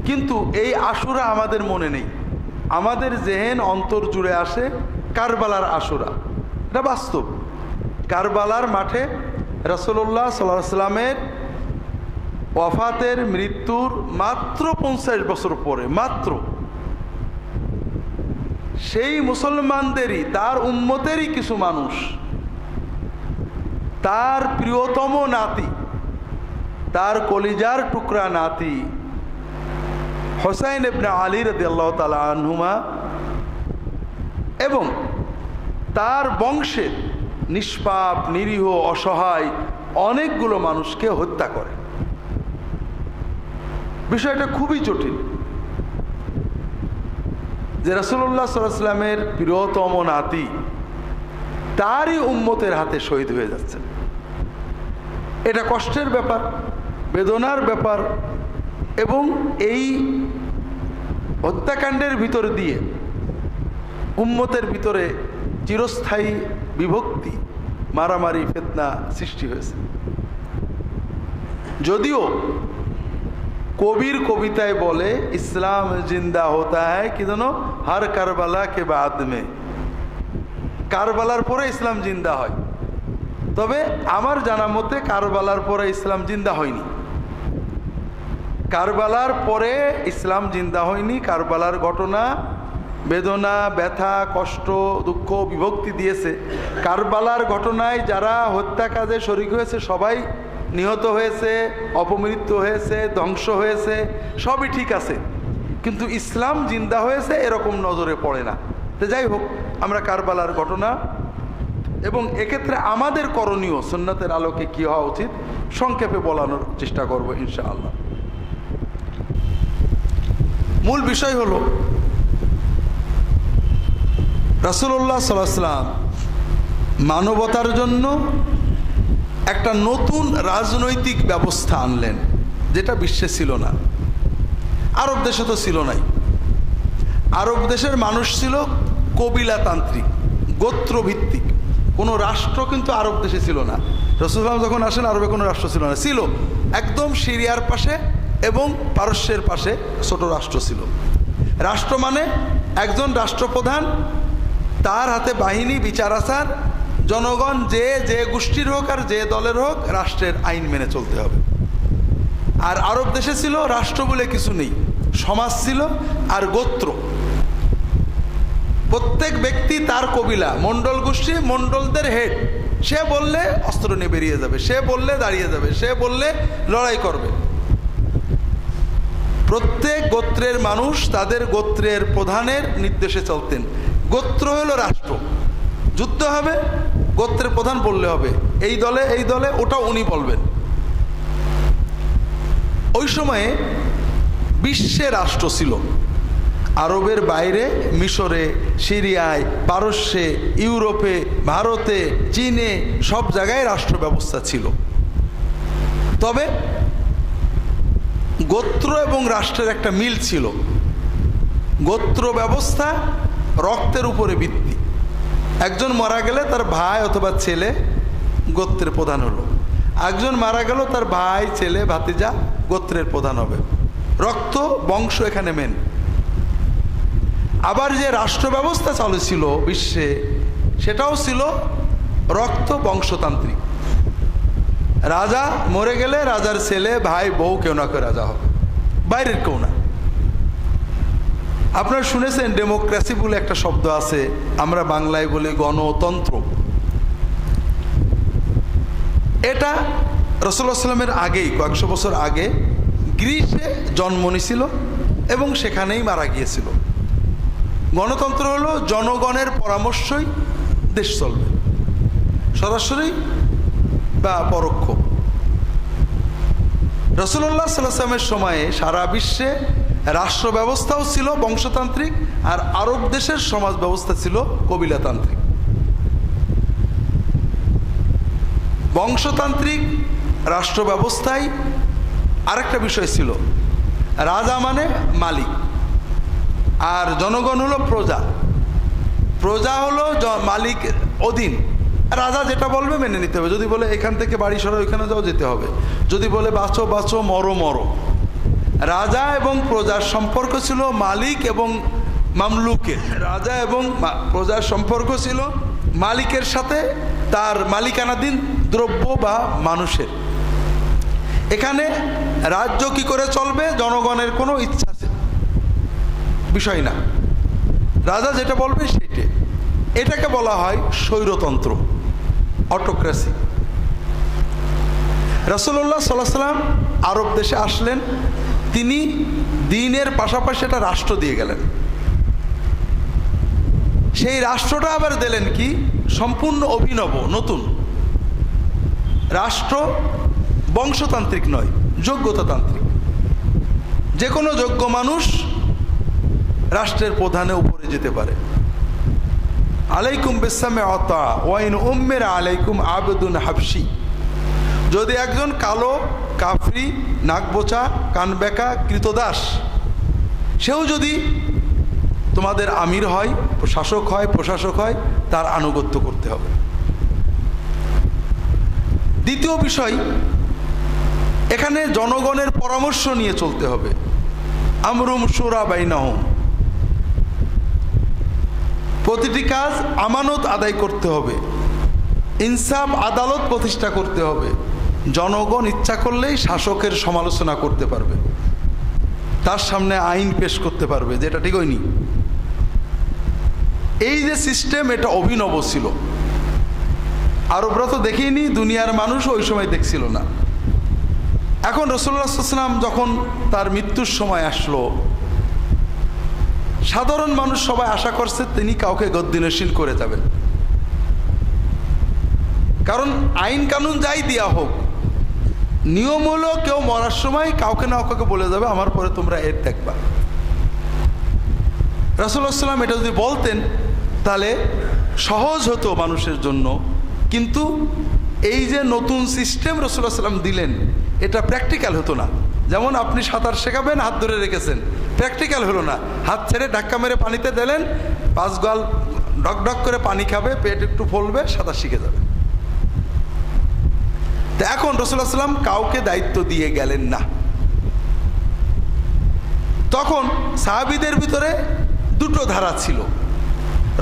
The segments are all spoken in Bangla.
কিন্তু এই আশুরা আমাদের মনে নেই। আমাদের জেহেন অন্তর জুড়ে আসে কারবালার আশুরা। এটা বাস্তব। কারবালার মাঠে রাসূলুল্লাহ সাল্লাল্লাহু আলাইহি ওয়াসাল্লামের ওয়াফাতের মৃত্যুর মাত্র 50 বছর পরে, মাত্র সেই মুসলমানদেরই, তার উম্মতেরই কিছু মানুষ তার প্রিয়তম নাতি, তার কলিজার টুকরা নাতি হুসাইন ইবনে আলী রাদিয়াল্লাহু তাআলা আনহুমা এবং তার বংশের নিষ্পাপ নিরীহ অসহায় অনেকগুলো মানুষকে হত্যা করে। বিষয়টা খুবই জটিল যে রাসূলুল্লাহ সাল্লাল্লাহু আলাইহি ওয়াসাল্লামের প্রিয়তম নাতি তারই উম্মতের হাতে শহীদ হয়ে যাচ্ছে। এটা কষ্টের ব্যাপার, বেদনার ব্যাপার, এবং এই হত্যাকাণ্ডের ভিতর দিয়ে উম্মতের ভিতরে চিরস্থায়ী বিভক্তি, মারামারি, ফিতনা সৃষ্টি হয়েছে। যদিও কবির কবিতায় বলে ইসলাম জিন্দা হতা হ্যায় কি জানো, হার কারবালা কে বাদ মে, কারবালার পরে ইসলাম জিন্দা হয়। তবে আমার জানা মতে কারবালার পরে ইসলাম জিন্দা হয়নি। কারবালার পরে ইসলাম জিন্দা হয়নি। কারবালার ঘটনা বেদনা, ব্যথা, কষ্ট, দুঃখ, বিভক্তি দিয়েছে। কারবালার ঘটনায় যারা হত্যা কাজে শরীক হয়েছে সবাই নিহত হয়েছে, অপমৃত্যু হয়েছে, ধ্বংস হয়েছে, সবই ঠিক আছে, কিন্তু ইসলাম জিন্দা হয়েছে এরকম নজরে পড়ে না। তো যাই হোক, আমরা কারবালার ঘটনা এবং এক্ষেত্রে আমাদের করণীয় সুন্নাতের আলোকে কী হওয়া উচিত সংক্ষেপে বলানোর চেষ্টা করব ইনশাআল্লাহ। মূল বিষয় হলো রাসূলুল্লাহ সাল্লাল্লাহু আলাইহি ওয়াসাল্লাম মানবতার জন্য একটা নতুন রাজনৈতিক ব্যবস্থা আনলেন, যেটা বিশ্বে ছিল না। আরব দেশে তো ছিল নাই। আরব দেশের মানুষ ছিল কবিলাতান্ত্রিক, গোত্রভিত্তিক। কোনো রাষ্ট্র কিন্তু আরব দেশে ছিল না। রাসূলুল্লাহ যখন আসেন আরবে কোনো রাষ্ট্র ছিল না। ছিল একদম সিরিয়ার পাশে এবং পারস্যের পাশে ছোট রাষ্ট্র ছিল। রাষ্ট্র মানে একজন রাষ্ট্রপ্রধান, তার হাতে বাহিনী, বিচার আচার, জনগণ যে যে গোষ্ঠীর হোক আর যে দলের হোক রাষ্ট্রের আইন মেনে চলতে হবে। আর আরব দেশে ছিল রাষ্ট্র বলে কিছু নেই, সমাজ ছিল আর গোত্র। প্রত্যেক ব্যক্তি তার কবিলা, মণ্ডল গোষ্ঠী, মণ্ডলদের হেড। সে বললে অস্ত্র নিয়ে বেরিয়ে যাবে, সে বললে দাঁড়িয়ে যাবে, সে বললে লড়াই করবে। প্রত্যেক গোত্রের মানুষ তাদের গোত্রের প্রধানের নির্দেশে চলতেন। গোত্র হলো রাষ্ট্র। যুদ্ধ হবে, গোত্রের প্রধান বললে হবে এই দলে এই দলে, ওটা উনি বলবেন। ওই সময়ে বিশ্বে রাষ্ট্র ছিল। আরবের বাইরে মিশরে, সিরিয়ায়, পারস্যে, ইউরোপে, ভারতে, চীনে সব জায়গায় রাষ্ট্র ব্যবস্থা ছিল। তবে গোত্র এবং রাষ্ট্রের একটা মিল ছিল। গোত্র ব্যবস্থা রক্তের উপরে ভিত্তি। একজন মারা গেলে তার ভাই অথবা ছেলে গোত্রের প্রধান হলো, একজন মারা গেল তার ভাই, ছেলে, ভাতিজা গোত্রের প্রধান হবে। রক্ত, বংশ এখানে মেন। আবার যে রাষ্ট্র ব্যবস্থা চালু ছিল বিশ্বে, সেটাও ছিল রক্ত বংশতান্ত্রিক। রাজা মরে গেলে রাজার ছেলে, ভাই, বউ কেউ না কেউ রাজা হবে, বাইরের কেউ না। আপনারা শুনেছেন ডেমোক্রেসি বলে একটা শব্দ আছে, আমরা বাংলায় বলি গণতন্ত্র। এটা রাসূলুল্লাহ সাল্লামের আগেই, কয়েকশো বছর আগে গ্রিসে জন্ম নিয়েছিল এবং সেখানেই মারা গিয়েছিল। গণতন্ত্র হলো জনগণের পরামর্শই দেশ চলবে, সরাসরি বা পরোক্ষ। রাসূলুল্লাহ সাল্লাল্লাহু আলাইহি ওয়াসাল্লামের সময়ে সারা বিশ্বে রাষ্ট্র ব্যবস্থাও ছিল বংশতান্ত্রিক, আর আরব দেশের সমাজ ব্যবস্থা ছিল কবিলাতান্ত্রিক। বংশতান্ত্রিক রাষ্ট্র ব্যবস্থায় আরেকটা বিষয় ছিল, রাজা মানে মালিক আর জনগণ হলো প্রজা। প্রজা হলো মালিক অধীন। রাজা যেটা বলবে মেনে নিতে হবে। যদি বলে এখান থেকে বাড়ি সরো, ওইখানে যাও, যেতে হবে। যদি বলে বাঁচো বাঁচো, মরো মরো। রাজা এবং প্রজার সম্পর্ক ছিল মালিক এবং মামলুকের। রাজা এবং প্রজার সম্পর্ক ছিল মালিকের সাথে তার মালিকানাধীন দ্রব্য বা মানুষের। এখানে রাজ্য কি করে চলবে জনগণের কোনো ইচ্ছা বিষয় না, রাজা যেটা বলবে সেটাই। এটাকে বলা হয় স্বৈরতন্ত্র, অটোক্রেসি। রাসূলুল্লাহ সাল্লাল্লাহু আলাইহি ওয়াসাল্লাম আরব দেশে আসলেন, তিনি দ্বীনের পাশাপাশি একটা রাষ্ট্র দিয়ে গেলেন। সেই রাষ্ট্রটা আবার দিলেন কি সম্পূর্ণ অভিনব নতুন রাষ্ট্র, বংশতান্ত্রিক নয়, যোগ্যতাতান্ত্রিক। যে কোনো যোগ্য মানুষ রাষ্ট্রের প্রধানে উপরে যেতে পারে। আলাইকুম বিসামে আতা ওয়াইন উম্মের আলাইকুম আবেদুন হাবশি। যদি একজন কালো কাফরি নাকবোচা কানবেকা কৃতদাস সেও যদি তোমাদের আমির হয়, শাসক হয়, প্রশাসক হয়, তার আনুগত্য করতে হবে। দ্বিতীয় বিষয়, এখানে জনগণের পরামর্শ নিয়ে চলতে হবে। আমরুম শুরা বাইনাহুম, প্রতিটি কাজ আমানত আদায় করতে হবে, ইনসাফ আদালত প্রতিষ্ঠা করতে হবে। জনগণ ইচ্ছা করলেই শাসকের সমালোচনা করতে পারবে, তার সামনে আইন পেশ করতে পারবে, যেটা ঠিক হয়নি। এই যে সিস্টেম, এটা অভিনব ছিল। আরবরা তো দেখেইনি, দুনিয়ার মানুষ ওই সময় দেখছিল না। এখন রাসূলুল্লাহ সাল্লাল্লাহু আলাইহি ওয়াসাল্লাম যখন তার মৃত্যুর সময় আসলো, সাধারণ মানুষ সবাই আশা করছে তিনি কাউকে গদ্দিনশীল করে যাবেন। কারণ আইন কানুন যাই দেওয়া হোক, নিয়ম হলো কেউ মরার সময় কাউকে না কাউকে বলে যাবে আমার পরে তোমরা এর দেখবা। রাসূলুল্লাহ সাল্লাল্লাহু আলাইহি ওয়াসাল্লাম এটা যদি বলতেন তাহলে সহজ হতো মানুষের জন্য। কিন্তু এই যে নতুন সিস্টেম রাসূলুল্লাহ সাল্লাল্লাহু আলাইহি ওয়াসাল্লাম দিলেন, এটা প্র্যাকটিক্যাল হতো না। যেমন আপনি সাঁতার শেখাবেন, হাত ধরে রেখেছেন, প্র্যাকটিক্যাল হলো না। হাত ছেড়ে ধাক্কা মেরে পানিতে দিলেন, 5 গাল ডক ডক করে পানি খাবে, পেট একটু ফলবে, সাঁতার শিখে যাবে। তো এখন রাসূলুল্লাহ সাল্লাল্লাহু আলাইহি ওয়াসাল্লাম কাউকে দায়িত্ব দিয়ে গেলেন না। তখন সাহাবীদের ভিতরে দুটো ধারা ছিল।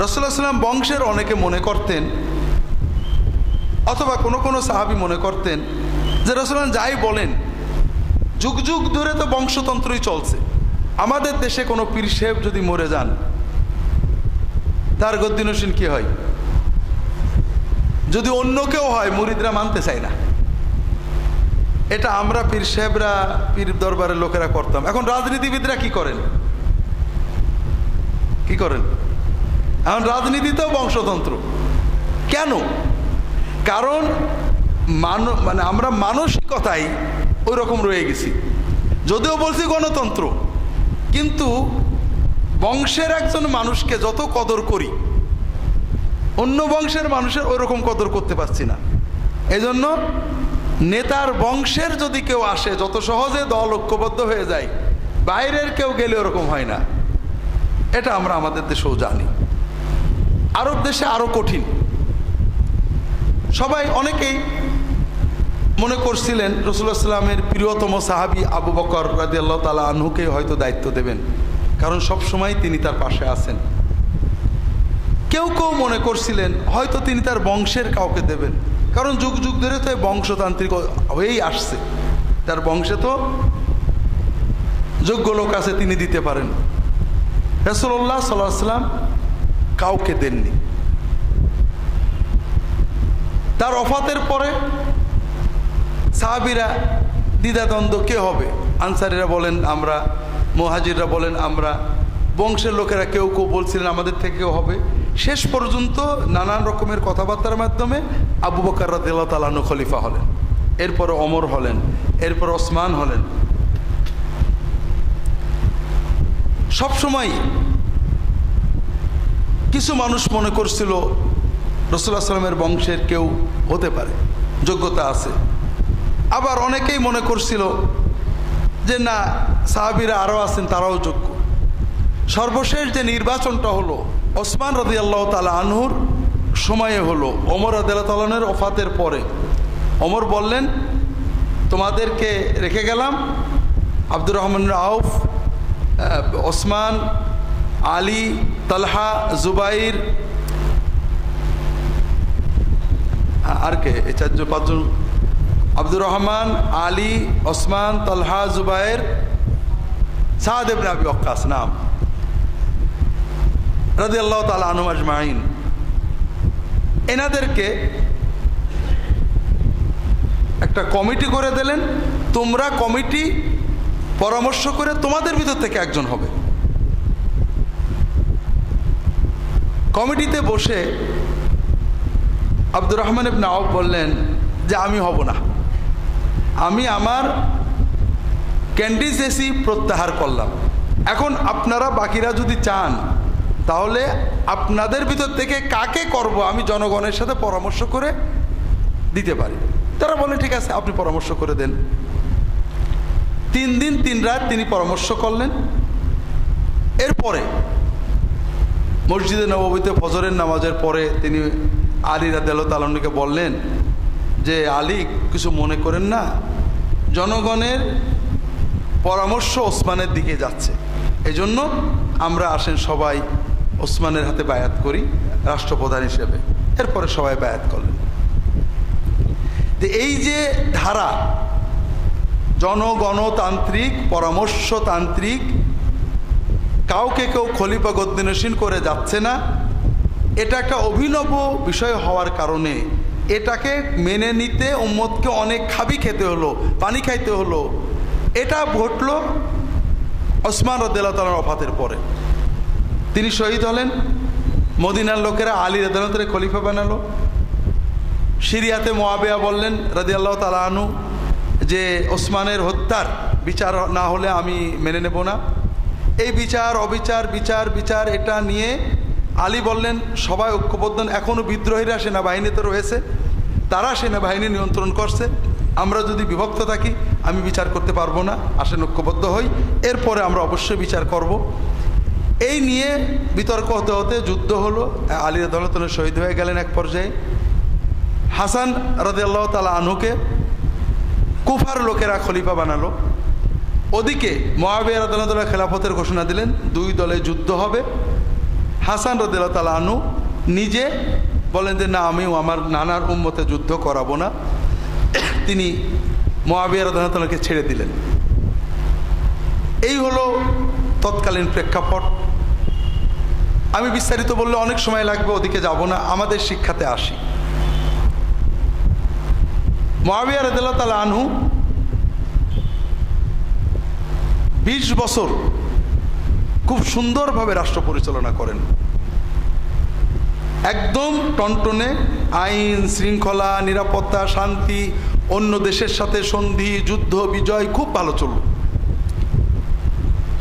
রাসূলুল্লাহ সাল্লাল্লাহু আলাইহি ওয়াসাল্লাম বংশের অনেকে মনে করতেন, অথবা কোনো কোনো সাহাবী মনে করতেন যে রাসূলুল্লাহ যাই বলেন, যুগ যুগ ধরে তো বংশতন্ত্রই চলছে। আমাদের দেশে কোনো পীর সাহেব যদি মরে যান, তার গদ্দিনশীল কি হয়? যদি অন্য কেউ হয়, মুরিদরা মানতে চায় না। এটা আমরা পীর সাহেবরা, পীর দরবারের লোকেরা করতাম। এখন রাজনীতিবিদরা কি করেন? কি করেন? এখন রাজনীতিতেও বংশতন্ত্র। কেন? কারণ মানে আমরা মানসিকতাই ওই রকম রয়ে গেছি। যদিও বলছি গণতন্ত্র, কিন্তু বংশের একজন মানুষকে যত কদর করি, অন্য বংশের মানুষের ওই রকম কদর করতে পারছি না। এজন্য নেতার বংশের যদি কেউ আসে, যত সহজে দল ঐক্যবদ্ধ হয়ে যায়, বাইরের কেউ গেলে ওরকম হয় না। এটা আমরা আমাদের দেশেও জানি। আরব দেশে আরো কঠিন। সবাই অনেকেই মনে করছিলেন রাসূলুল্লাহ সাল্লাল্লাহু আলাইহি ওয়াসাল্লামের প্রিয়তম সাহাবী আবু বকর রাদিয়াল্লাহু তাআলা আনহুকে হয়তো দায়িত্ব দেবেন, কারণ সব সময় তিনি তার পাশে আছেন। কেউ কেউ মনে করছিলেন হয়তো তিনি তার বংশের কাউকে দেবেন, কারণ যুগ যুগ ধরে তো বংশতান্ত্রিক হয়েই আসছে। তার বংশে তো যোগ্য লোক আছে, তিনি দিতে পারেন। রাসূলুল্লাহ সাল্লাল্লাহু আলাইহি ওয়াসাল্লাম কাউকে দেননি। তার ওফাতের পরে সাহাবীরা দ্বিধাদ্বন্দ্ব, কে হবে? আনসারীরা বলেন আমরা, মুহাজিররা বলেন আমরা, বংশের লোকেরা কেউ কেউ বলছিলেন আমাদের থেকেও হবে। শেষ পর্যন্ত নানান রকমের কথাবার্তার মাধ্যমে আবু বকর রাদিয়াল্লাহু তাআলা আনহু খলিফা হলেন, এরপরে ওমর হলেন, এরপর ওসমান হলেন। সবসময় কিছু মানুষ মনে করছিল রাসূলুল্লাহ সাল্লাল্লাহু আলাইহি ওয়াসাল্লামের বংশের কেউ হতে পারে, যোগ্যতা আছে। আবার অনেকেই মনে করছিল যে না, সাহাবীরা আরও আছেন, তারাও যোগ্য। সর্বশেষ যে নির্বাচনটা হলো ওসমান রাদিয়াল্লাহু তাআলা আনহুর সময়ে হলো, ওমর রাদিয়াল্লাহু তাআলা আনহুর ওফাতের পরে। ওমর বললেন তোমাদেরকে রেখে গেলাম, আব্দুর রহমান আউফ, ওসমান, আলী, তালহা, জুবাইর, আর কে, এই 4-5 জন, আব্দুর রহমান, আলী, ওসমান, তালহা, জুবাইর, সাদ ইবনে আবি ওয়াক্কাস নাম রাদিয়াল্লাহু তাআলা আনহুম আজমাইন। এনাদেরকে একটা কমিটি করে দিলেন, তোমরা কমিটি পরামর্শ করে তোমাদের ভিতর থেকে একজন হবে। কমিটিতে বসে আব্দুর রহমান ইবনে আউফ বললেন যে আমি হব না, আমি আমার ক্যান্ডিডেসি প্রত্যাহার করলাম। এখন আপনারা বাকিরা যদি চান তাহলে আপনাদের ভিতর থেকে কাকে করব আমি জনগণের সাথে পরামর্শ করে দিতে পারি। তারা বলে ঠিক আছে, আপনি পরামর্শ করে দেন। 3 দিন 3 রাত তিনি পরামর্শ করলেন। এরপরে মসজিদে নববীতে ফজরের নামাজের পরে তিনি আলী রাদিয়াল্লাহু তাআলা আনহুকে বললেন যে আলী, কিছু মনে করেন না, জনগণের পরামর্শ ওসমানের দিকে যাচ্ছে, এজন্য আমরা আসেন সবাই ওসমানের হাতে বায়াত করি রাষ্ট্রপ্রধান হিসেবে। এরপরে সবাই বায়াত করলেন। এই যে ধারা, জনগণতান্ত্রিক, পরামর্শতান্ত্রিক, কাউকে কেউ খলিফা গদ্দিনশীন করে যাচ্ছে না, এটা একটা অভিনব বিষয় হওয়ার কারণে এটাকে মেনে নিতে উম্মতকে অনেক খাবি খেতে হলো, পানি খাইতে হলো। এটা ঘটলো ওসমান রাদিয়াল্লাহু তাআলার ওফাতের পরে। তিনি শহীদ হলেন, মদিনার লোকেরা আলী রাদিয়াল্লাহু তাআলা খলিফা বানালো। সিরিয়াতে মুআবিয়া বললেন রাদিয়াল্লাহু তাআলা আনহু যে ওসমানের হত্যার বিচার না হলে আমি মেনে নেব না। এই বিচার অবিচার, বিচার বিচার, এটা নিয়ে আলী বললেন সবাই ঐক্যবদ্ধ, এখনও বিদ্রোহীরা সেনাবাহিনীতে রয়েছে, তারা সেনাবাহিনী নিয়ন্ত্রণ করছে, আমরা যদি বিভক্ত থাকি আমি বিচার করতে পারবো না, আসেন ঐক্যবদ্ধ হই, এরপরে আমরা অবশ্যই বিচার করব। এই নিয়ে বিতর্ক হতে হতে যুদ্ধ হলো। আলী রাদিয়াল্লাহু তাআলা শহীদ হয়ে গেলেন। এক পর্যায়ে হাসান রাদিয়াল্লাহু তাআলা আনহুকে কুফার লোকেরা খলিফা বানালো। ওদিকে মুআবিয়া রাদিয়াল্লাহু তাআলা খেলাফতের ঘোষণা দিলেন, 2 দলে যুদ্ধ হবে। হাসান রাদিয়াল্লাহু তাআলা আনহু নিজে বলেন যে না, আমিও আমার নানার উম্মতে যুদ্ধ করাবো না। তিনি মুআবিয়া রাদিয়াল্লাহু তাআলাকে ছেড়ে দিলেন। এই হলো তৎকালীন প্রেক্ষাপট। আমি বিস্তারিত বললে অনেক সময় লাগবে, ওদিকে যাব না, আমাদের শিক্ষাতে আসি। মুআবিয়া রাদিয়াল্লাহু তাআলা আনহু 20 বছর খুব সুন্দরভাবে রাষ্ট্র পরিচালনা করেন। একদম টনটনে আইন শৃঙ্খলা, নিরাপত্তা, শান্তি, অন্য দেশের সাথে সন্ধি, যুদ্ধ বিজয় খুব ভালো চলল।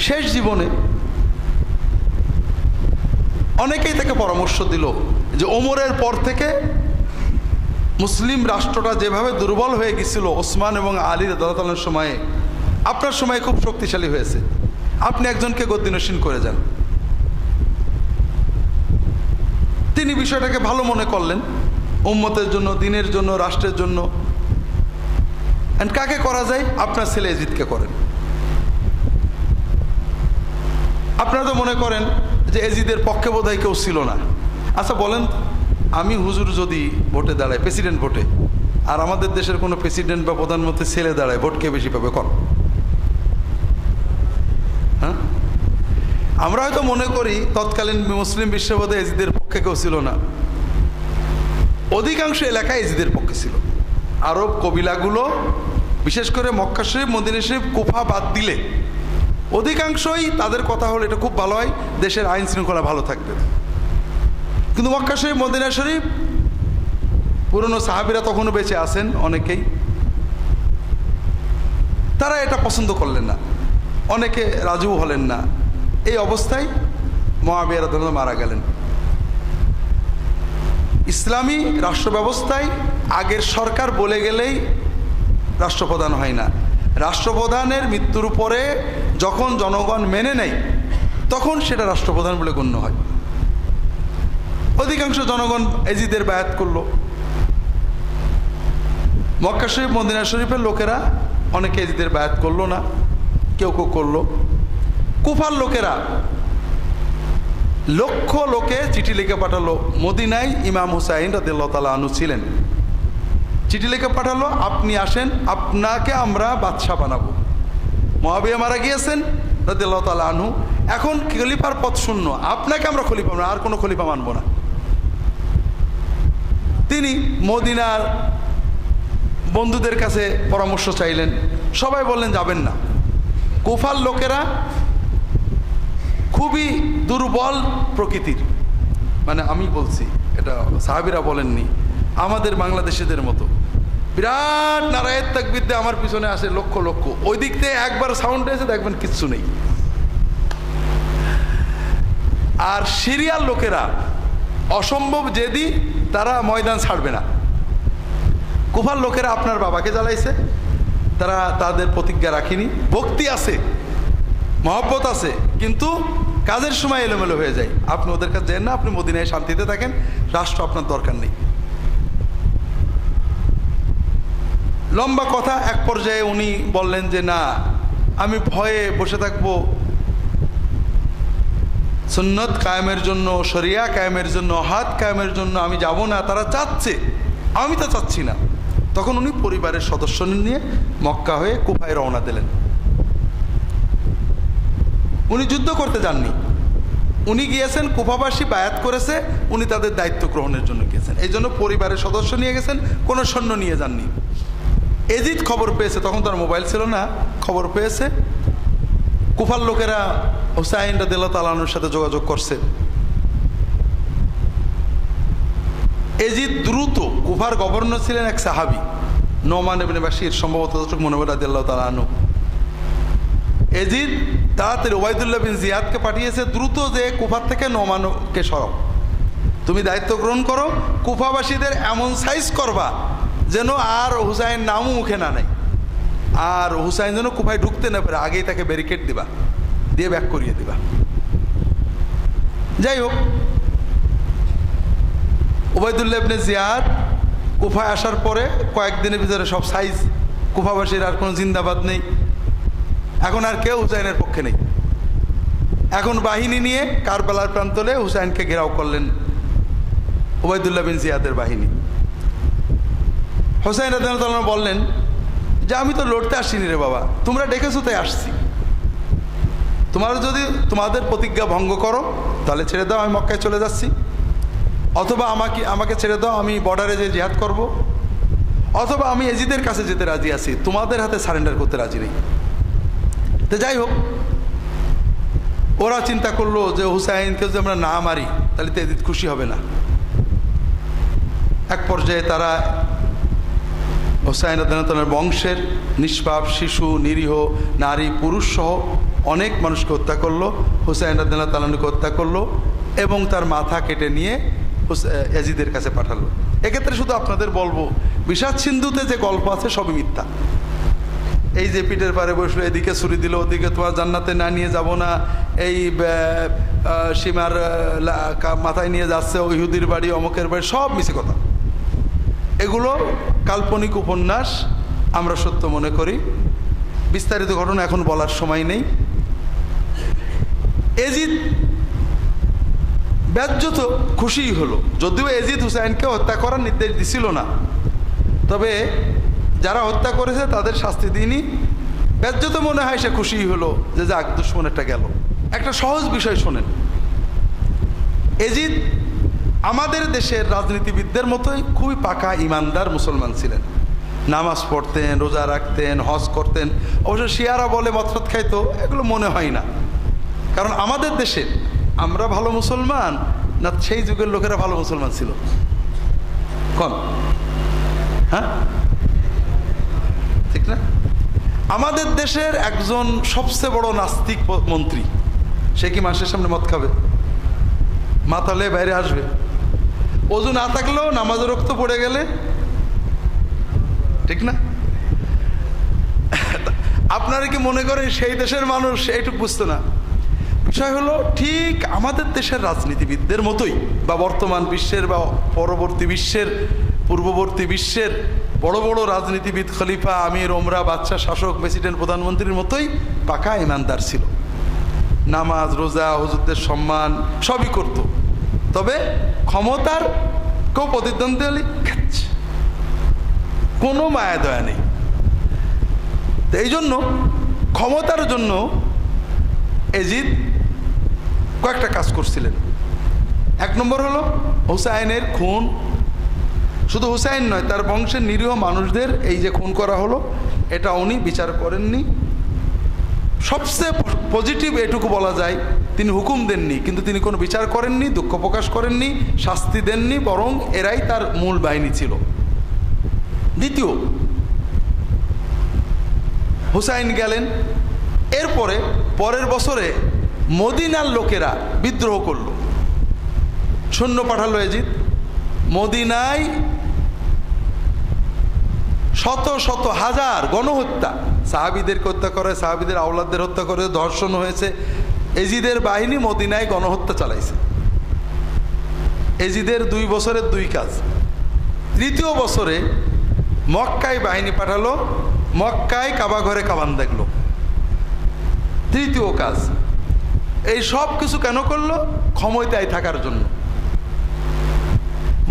শেষ জীবনে অনেকেই তাকে পরামর্শ দিল যে ওমরের পর থেকে মুসলিম রাষ্ট্রটা যেভাবে দুর্বল হয়ে গেছিল ওসমান এবং আলী রাদিয়াল্লাহু তাআলার সময়ে, আপনার সময় খুব শক্তিশালী হয়েছে, আপনি একজনকে গদ্দিনশীন করে যান। তিনি বিষয়টাকে ভালো মনে করলেন, উম্মতের জন্য, দিনের জন্য, রাষ্ট্রের জন্য। কাকে করা যায়? আপনার ছেলে এজিদকে করেন। আপনারা তো মনে করেন যে এজিদের পক্ষে বোধহয় কেউ ছিল না। আচ্ছা বলেন, আমি হুজুর যদি ভোটে দাঁড়ায়, প্রেসিডেন্ট ভোটে, আর আমাদের দেশের কোনো প্রেসিডেন্ট বা প্রধানমন্ত্রী ছেলে দাঁড়ায়, ভোট কে বেশি পাবে? কর। হ্যাঁ, আমরা হয়তো মনে করি তৎকালীন মুসলিম বিশ্বে বোধহয় এজিদের পক্ষে কেউ ছিল না। অধিকাংশ এলাকায় এজিদের পক্ষে ছিল। আরব কবিলাগুলো, বিশেষ করে মক্কা শরীফ, মদিনা শরীফ, কুফা বাদ দিলে অধিকাংশই তাদের কথা হলো এটা খুব ভালো হয়, দেশের আইন শৃঙ্খলা ভালো থাকবে। কিন্তু মক্কা শরীফ, মদিনা শরীফ, পুরনো সাহাবীরা তখনও বেঁচে আছেন অনেকেই, তারা এটা পছন্দ করলেন না, অনেকে রাজিও হলেন না। এই অবস্থায় মুআবিয়া রাদিয়াল্লাহু মারা গেলেন। ইসলামী রাষ্ট্র ব্যবস্থায় আগের সরকার বলে গেলেই রাষ্ট্রপ্রধান হয় না। রাষ্ট্রপ্রধানের মৃত্যুর পরে যখন জনগণ মেনে নেয় তখন সেটা রাষ্ট্রপ্রধান বলে গণ্য হয়। অধিকাংশ জনগণ এজিদের বায়াত করলো। মক্কা শরীফ, মদিনা শরীফের লোকেরা অনেকে এজিদের বায়াত করলো না। কেউ কেউ করলো। কুফার লোকেরা লক্ষ লোকে চিঠি লিখে পাঠালো মদিনায় ইমাম হুসাইন রাদিয়াল্লাহু তাআলা আনহু ছিলেন। চিঠি লিখে পাঠালো, আপনি আসেন, আপনাকে আমরা বাদশাহ বানাবো। মুআবিয়া মারা গিয়েছেন রাদিয়াল্লাহু তাআলা আনহু, এখন খলিফার পদ শূন্য, আপনাকে আমরা খলিফা না, আর কোনো খলিফা মানব না। তিনি মদিনার বন্ধুদের কাছে পরামর্শ চাইলেন, সবাই বললেন যাবেন না। কুফার লোকেরা খুবই দুর্বল প্রকৃতির, মানে আমি বলছি, এটা সাহাবীরা বলেননি, আমাদের বাংলাদেশিদের মতো বিরাট নারায়েত তাকবীর দিয়ে আমার পিছনে আসে লক্ষ লক্ষ, ওই দিক থেকে একবার সাউন্ড এসে দেখবেন কিচ্ছু নেই। আর সিরিয়ার লোকেরা অসম্ভব জেদি, তারা ময়দান ছাড়বে না। কুফার লোকেরা আপনার বাবাকে জ্বালাইছে, তারা তাদের প্রতিজ্ঞা রাখেনি। ভক্তি আছে, মহব্বত আছে, কিন্তু কাজের সময় এলোমেলো হয়ে যায়। আপনি ওদের কাছে যান না, আপনি মদিনায় শান্তিতে থাকেন, রাষ্ট্র আপনার দরকার নেই। লম্বা কথা, এক পর্যায়ে উনি বললেন যে না, আমি ভয়ে বসে থাকবো, সুন্নত কায়েমের জন্য, শরিয়া কায়েমের জন্য, হাত কায়েমের জন্য আমি যাব না। তারা চাচ্ছে, আমি তো চাচ্ছি না। তখন উনি পরিবারের সদস্য নিয়ে মক্কা হয়ে কুফায় রওনা দিলেন। উনি যুদ্ধ করতে যাননি, উনি গিয়েছেন, কুফাবাসী বায়াত করেছে, উনি তাদের দায়িত্ব গ্রহণের জন্য গিয়েছেন। এই জন্য পরিবারের সদস্য নিয়ে গেছেন, কোনো সৈন্য নিয়ে যাননি। এজিদ খবর পেয়েছে, তখন তার মোবাইল ছিল না, খবর পেয়েছে, কুফার লোকেরা হুসাইন রাদিয়াল্লাহু তাআলা আনহুর সাথে যোগাযোগ করছে। এজিদ দ্রুত, কুফার গভর্নর ছিলেন এক সাহাবী নোমান ইবনে বাশির, সম্ভবত মনে হয় রাদিয়াল্লাহু তাআলা আনহু। এজিদ তাড়াতাড়ি ওবাইদুল্লাহ বিন জিয়াদকে পাঠিয়েছে, দ্রুত যে কুফার থেকে নোমানকে সরাও, তুমি দায়িত্ব গ্রহণ করো, কুফাবাসীদের এমন সাইজ করবা যেন আর হুসাইন নামও মুখে না নেয়, আর হুসাইন যেন কুফায় ঢুকতে না পারে, আগেই তাকে ব্যারিকেড দিবা, দিয়ে ব্যাক করিয়ে দিবা। যাই হোক, ওবাইদুল্লাহ ইবনে জিয়াদ কুফায় আসার পরে কয়েকদিনের ভিতরে সব সাইজ, কুফাবাসীর আর কোনো জিন্দাবাদ নেই, এখন আর কেউ হুসাইনের পক্ষে নেই। এখন বাহিনী নিয়ে কারবালার প্রান্তরে হুসাইনকে ঘেরাও করলেন ওবাইদুল্লাহ বিন জিয়াদের বাহিনী। হুসাইন রাদিয়াল্লাহু তাআলা বললেন যে আমি তো লড়তে আসিনি রে বাবা, তোমরা ডেকেছো তাই আসছি, তোমরা যদি তোমাদের প্রতিজ্ঞা ভঙ্গ করো তাহলে ছেড়ে দাও, আমি মক্কায় চলে যাচ্ছি, অথবা আমাকে ছেড়ে দাও, আমি বর্ডারে যে জিহাদ করব, অথবা আমি এজিদের কাছে যেতে রাজি আছি, তোমাদের হাতে সারেন্ডার করতে রাজি নেই। তো যাই হোক, ওরা চিন্তা করলো যে হুসাইনকে যদি আমরা না মারি তাহলে তো এজিদ খুশি হবে না। এক পর্যায়ে তারা হুসাইন রাদিয়াল্লাহু তাআলার বংশের নিষ্পাপ শিশু, নিরীহ নারী, পুরুষ সহ অনেক মানুষকে হত্যা করলো, হুসাইন রাদিয়াল্লাহু তাআলাকে হত্যা করলো এবং তার মাথা কেটে নিয়ে এজিদের কাছে পাঠালো। এক্ষেত্রে শুধু আপনাদের বলবো, বিষাদ সিন্ধুতে যে গল্প আছে সবই মিথ্যা। এই যে পিঠের পারে বসলো, এদিকে ছুরি দিল, ওদিকে তোমার জান্নাতে না নিয়ে যাব না, এই সীমার মাথায় নিয়ে যাচ্ছে, ইহুদির বাড়ি, অমুকের বাড়ি, সব মিছে কথা। এগুলো কাল্পনিক উপন্যাস, আমরা সত্য মনে করি। বিস্তারিত ঘটনা এখন বলার সময় নেই। এজিদ ব্যাজ্যত খুশিই হলো, যদিও এজিদ হুসাইনকে হত্যা করার নির্দেশ দিছিল না, তবে যারা হত্যা করেছে তাদের শাস্তি দিইনি, ব্যাজ্যত মনে হয় সে খুশিই হলো যে যাক, দুশ্মনেরটা গেল। একটা সহজ বিষয় শোনেন, এজিদ আমাদের দেশের রাজনীতিবিদদের মতোই খুবই পাকা ইমানদার মুসলমান ছিলেন, নামাজ পড়তেন, রোজা রাখতেন, হজ করতেন। অবশ্য শিয়ারা বলে মদফত খাইতো, এগুলো মনে হয় না, কারণ আমাদের দেশে আমরা ভালো মুসলমান না সেই যুগের লোকেরা ভালো মুসলমান ছিল? কোন? হ্যাঁ, ঠিক না? আমাদের দেশের একজন সবচেয়ে বড় নাস্তিক মন্ত্রী, সে কি মানুষের সামনে মদ খাবে? মাতালে বাইরে আসবে, ওযু না থাকলেও নামাজে রক্ত পড়ে গেলে, ঠিক না? আপনারা কি মনে করেন সেই দেশের মানুষ এইটুকু বুঝতো না? বিষয় হলো ঠিক আমাদের দেশের রাজনীতিবিদদের মতোই, বা বর্তমান বিশ্বের বা পরবর্তী বিশ্বের, পূর্ববর্তী বিশ্বের বড় বড় রাজনীতিবিদ, খলিফা, আমির, ওমরা, বাদশাহ, শাসক, প্রেসিডেন্ট, প্রধানমন্ত্রীর মতোই পাকা ইমানদার ছিল। নামাজ, রোজা, হুজুরদের সম্মান সবই করত, তবে ক্ষমতার কেউ প্রতিদ্বন্দ্বী হলে খাচ্ছে, কোনো মায়া দয়া নেই। তো এই জন্য ক্ষমতার জন্য এজিদ কয়েকটা কাজ করছিলেন। এক নম্বর হলো হুসাইনের খুন। শুধু হুসাইন নয়, তার বংশের নিরীহ মানুষদের এই যে খুন করা হলো, এটা উনি বিচার করেননি। সবচেয়ে পজিটিভ এটুকু বলা যায়, তিনি হুকুম দেননি, কিন্তু তিনি কোনো বিচার করেননি, দুঃখ প্রকাশ করেননি, শাস্তি দেননি, বরং এরাই তার মূল বাহিনী ছিল। দ্বিতীয়, হুসাইন গেলেন, এরপরে পরের বছরে মদিনার লোকেরা বিদ্রোহ করল, সৈন্য পাঠালো এজিদ। মদিনায় শত শত হাজার গণহত্যা, সাহাবীদেরকে হত্যা করে, সাহাবীদের আওলাদদের হত্যা করে, ধর্ষণ হয়েছে। এজিদের বাহিনী মদিনায় গণহত্যা চালাইছে। এজিদের 2 বছরের 2 কাজ। তৃতীয় বছরে মক্কায় বাহিনী পাঠালো, মক্কায় কাবা ঘরে কামান দেখলো। তৃতীয় কাজ। এই সব কিছু কেন করলো? ক্ষমতায় থাকার জন্য।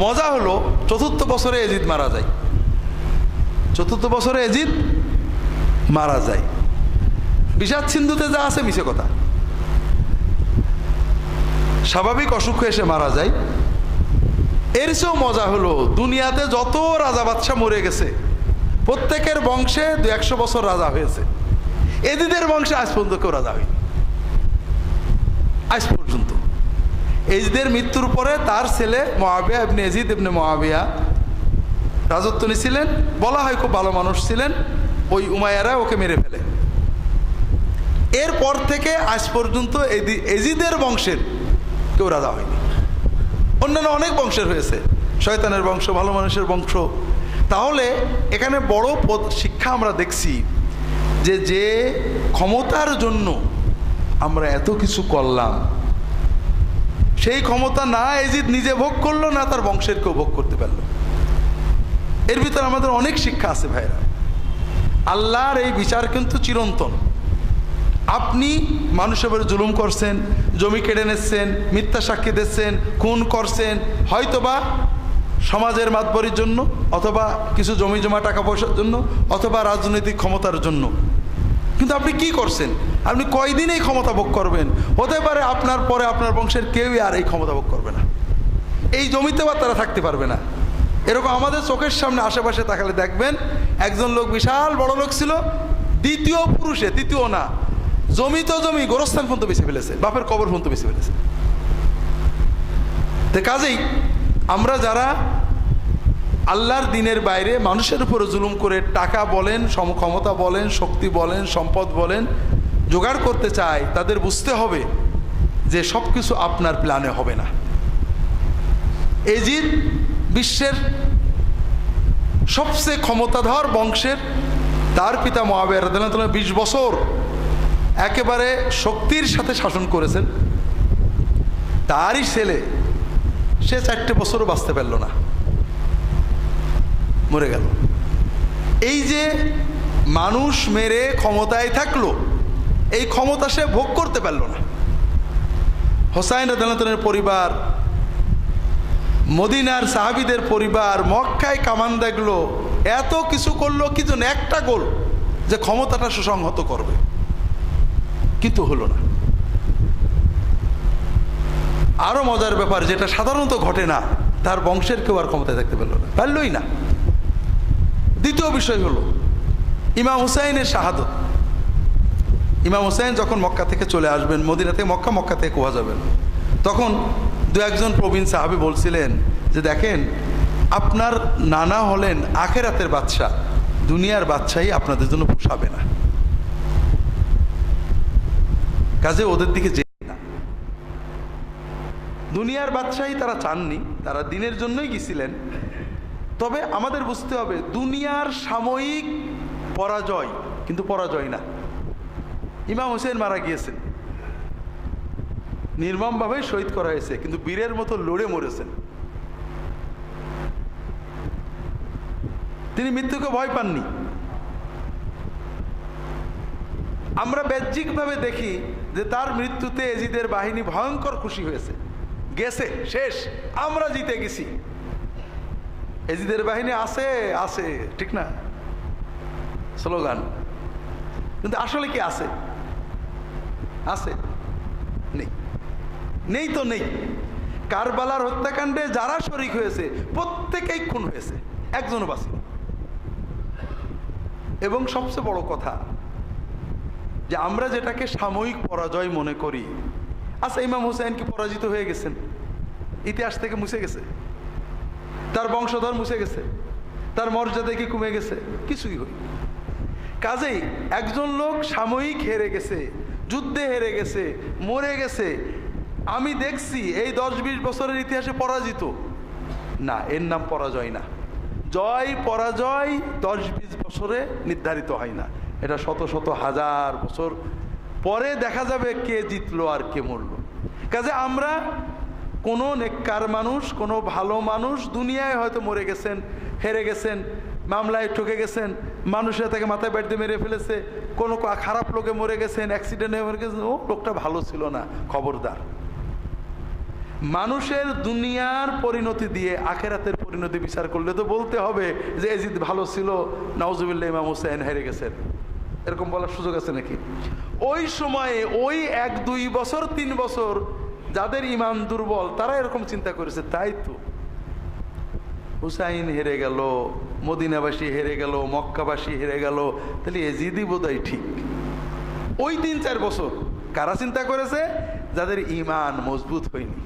মজা হলো, চতুর্থ বছরে এজিদ মারা যায়। চতুর্থ বছরে এজিদ মারা যায়। বিষাদ সিন্ধুতে যা আছে মিছে কথা, স্বাভাবিক অসুখ এসে মারা যায়। এর চেয়েও মজা হলো, দুনিয়াতে যত রাজা বাদশাহ মরে গেছে প্রত্যেকের বংশে 200 বছর রাজা হয়েছে, এজিদের বংশে আজ পর্যন্ত কেউ রাজা হয়নি। আজ পর্যন্ত এজিদের মৃত্যুর পরে তার ছেলে মুআবিয়া ইবনে এজিদ ইবনে মুআবিয়া রাজত্ব নিয়েছিলেন। বলা হয় খুব ভালো মানুষ ছিলেন। ওই উমাইয়ারা ওকে মেরে ফেলে। এরপর থেকে আজ পর্যন্ত এজিদের বংশের কেউ রাজা হয়নি। অন্যান্য অনেক বংশের হয়েছে, শয়তানের বংশ, ভালো মানুষের বংশ। তাহলে এখানে বড় শিক্ষা আমরা দেখছি যে যে ক্ষমতার জন্য আমরা এত কিছু করলাম, সেই ক্ষমতা না এজিদ নিজে ভোগ করলো, না তার বংশের কেউ ভোগ করতে পারলো। এর ভিতরে আমাদের অনেক শিক্ষা আছে ভাইরা। আল্লাহর এই বিচার কিন্তু চিরন্তন। আপনি মানুষের উপরে জুলুম করছেন, জমি কেড়ে নিচ্ছেন, মিথ্যা সাক্ষী দিচ্ছেন, খুন করছেন, হয়তোবা সমাজের মাতবরির জন্য, অথবা কিছু জমি জমা টাকা পয়সার জন্য, অথবা রাজনৈতিক ক্ষমতার জন্য। কিন্তু আপনি কি করছেন? আপনি কয়দিন এই ক্ষমতা ভোগ করবেন? হতে পারে আপনার পরে আপনার বংশের কেউই আর এই ক্ষমতা ভোগ করবে না, এই জমিতে বা তারা থাকতে পারবে না। এরকম আমাদের চোখের সামনে আশেপাশে তাকালে দেখবেন, একজন লোক বিশাল বড় লোক ছিল, দ্বিতীয় পুরুষে, তৃতীয় না, জমি তো জমি, গোরস্থান পর্যন্ত বেছে ফেলেছে, বাপের কবর পর্যন্ত বেছে ফেলেছে। তো কাজেই আমরা যারা আল্লাহর দিনের বাইরে মানুষের উপরে জুলুম করে টাকা বলেন, সমক্ষমতা বলেন, শক্তি বলেন, সম্পদ বলেন জোগাড় করতে চাই, তাদের বুঝতে হবে যে সব কিছু আপনার প্ল্যানে হবে না। এজিদ বিশ্বের সবচেয়ে ক্ষমতাধর বংশের, তার পিতা মুআবিয়া রাদিয়াল্লাহু তাআলা 20 বছর একেবারে শক্তির সাথে শাসন করেছেন। তারই ছেলে, সে 4টে বছরও বাঁচতে পারল না, মরে গেল। এই যে মানুষ মেরে ক্ষমতায় থাকলো, এই ক্ষমতা সে ভোগ করতে পারল না। হোসাইন রাদিয়াল্লাহু তাআলার পরিবার, মদিনার সাহাবীদের পরিবার মক্কায় কামান দেখলো, এত কিছু করলো, কি জন্য? একটা গোল, যে ক্ষমতাটা সুসংহত করবে, কিন্তু হলো না। আরো মজার ব্যাপার, যেটা সাধারণত ঘটে না, তার বংশের কেউ আর ক্ষমতায় থাকতে পারল না, পারলই না। দ্বিতীয় বিষয় হলো ইমাম হুসাইনের শাহাদত। ইমাম হুসাইন যখন মক্কা থেকে চলে আসবেন, মদিনা থেকে মক্কা, মক্কা থেকে কুয়া যাবেন, তখন 2-1 প্রবীণ সাহাবী বলছিলেন যে দেখেন, আপনার নানা হলেন আখেরাতের বাদশাহ, দুনিয়ার বাদশাহী আপনাদের জন্য পোষাবে না, কাজে ওদের দিকে যেতে না। দুনিয়ার বাদশাহী তারা চাননি, তারা দিনের জন্যই গেছিলেন। তবে আমাদের বুঝতে হবে, দুনিয়ার সাময়িক পরাজয় কিন্তু পরাজয় না। ইমাম হুসেন মারা গিয়েছেন, নির্মমভাবে শহীদ করা হয়েছে, কিন্তু বীরের মতো লড়ে মরেছেন। তিনি মৃত্যুকে ভয় পাননি। আমরা বাহ্যিকভাবে দেখি যে তার মৃত্যুতে এজিদের বাহিনী ভয়ঙ্কর খুশি হয়েছে, গেছে, শেষ, আমরা জিতে গেছি, এজিদের বাহিনী আছে আছে, ঠিক না, স্লোগান। কিন্তু আসলে কি আছে? আছে? নেই। নেই তো নেই। কারবালার হত্যাকাণ্ডে যারা শরীক হয়েছে প্রত্যেকেই খুন হয়েছে, একজনও বাঁচেনি। এবং সবচেয়ে বড় কথা যে আমরা যেটাকে সাময়িক পরাজয় মনে করি, আচ্ছা ইমাম হুসাইন কি পরাজিত হয়ে গেছেন? ইতিহাস থেকে মুছে গেছে? তার বংশধর মুছে গেছে? তার মর্যাদা কি কমে গেছে? কিছুই হয়নি। কাজেই একজন লোক সাময়িক হেরে গেছে, যুদ্ধে হেরে গেছে, মরে গেছে, আমি দেখছি এই 10-20 বছরের ইতিহাসে পরাজিত না, এর নাম পরাজয় না। জয় পরাজয় 10-20 বছরে নির্ধারিত হয় না, এটা শত শত হাজার বছর পরে দেখা যাবে কে জিতলো আর কে মরলো। কাজে আমরা কোনো নেককার মানুষ, কোনো ভালো মানুষ দুনিয়ায় হয়তো মরে গেছেন, হেরে গেছেন, মামলায় ঠকে গেছেন, মানুষের তাকে মাথায় ব্যাট দিয়ে মেরে ফেলেছে, কোনো খারাপ লোকে মরে গেছেন, অ্যাক্সিডেন্টে মরে গেছেন, ও লোকটা ভালো ছিল না, খবরদার। মানুষের দুনিয়ার পরিণতি দিয়ে আখেরাতের পরিণতি বিচার করলে তো বলতে হবে যে এজিদ ভালো ছিল, নাউজুবিল্লাহ ইমাম হুসাইন হেরে গেছেন, এরকম বলার সুযোগ আছে নাকি? ওই সময়ে ওই 1-2 বছর 3 বছর যাদের ইমান দুর্বল তারা এরকম চিন্তা করেছে, তাই তো হুসাইন হেরে গেল, মদিনাবাসী হেরে গেল, মক্কাবাসী হেরে গেল, তাহলে এজিদই বোধহয় ঠিক। ওই 3-4 বছর কারা চিন্তা করেছে? যাদের ইমান মজবুত হয়নি।